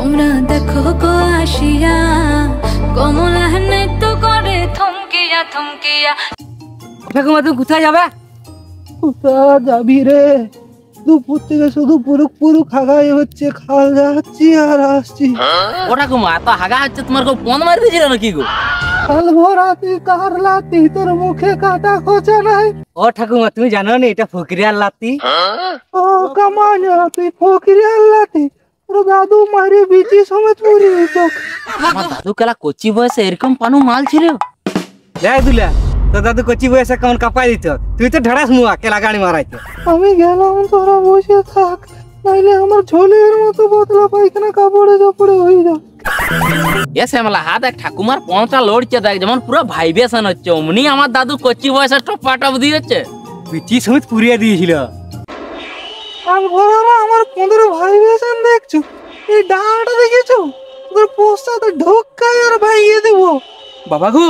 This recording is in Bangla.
তোমরা দেখো গো আসিয়া কমলা নৃত্য করে থমকিয়া থমকিয়া। ঠাকুমা তুমি কোথায় যাবে? কোথায় যাবি রে? দুপুর থেকে শুধু পুরুক পুরুক হাগাই হচ্ছে, খাল যাচ্ছি আর আসছি। ও ঠাকুমা এত হাগা হচ্ছে, তোমার কেউ পন মারি দিয়েছিল নাকি গো? কাল ভরাতি কার লাতি, তোর মুখে কাটা খোঁচা নাই। ও ঠাকুমা তুমি জানো না এটা ফকিরিয়ার লাতি? ও কামানা তুই ফকিরিয়ার লাতি, তোর দাদু মারি বিচি সমেত পুরি দিত। আমার দাদু কেলা কচি বয়সে এরকম পানু মাল ছিল? দেখ দুলা তোর দাদু কচি বয়সে কেমন কাঁপাই দিত, তুই তো ঢাড়াস মুয়া কেলা গাড়ি মারাইতো। আমি গেলাম, তোরা বসে থাক, নাইলে আমার ঝোলের মতো বদলা পায়খানা কাপড়ে চাপড়ে হয়ে যা। এ শ্যামলা হাত এক ঠাকুমার পনটা লড়ছে দেখ, যেমন পুরো ভাইব্রেশন হচ্ছে, অমনি আমার দাদু কচি বয়সে টপা টপ দিয়েছে, বিচি সমেত পুড়িয়ে দিয়েছিল। কাল ভরা আমার 15 ভাইব্রেশন দেখছো? এই ডাঁটা দেখেছো? তোর পোস্টাতে ঢোকায় আর ভাইয়ে দেবো। বাবা গো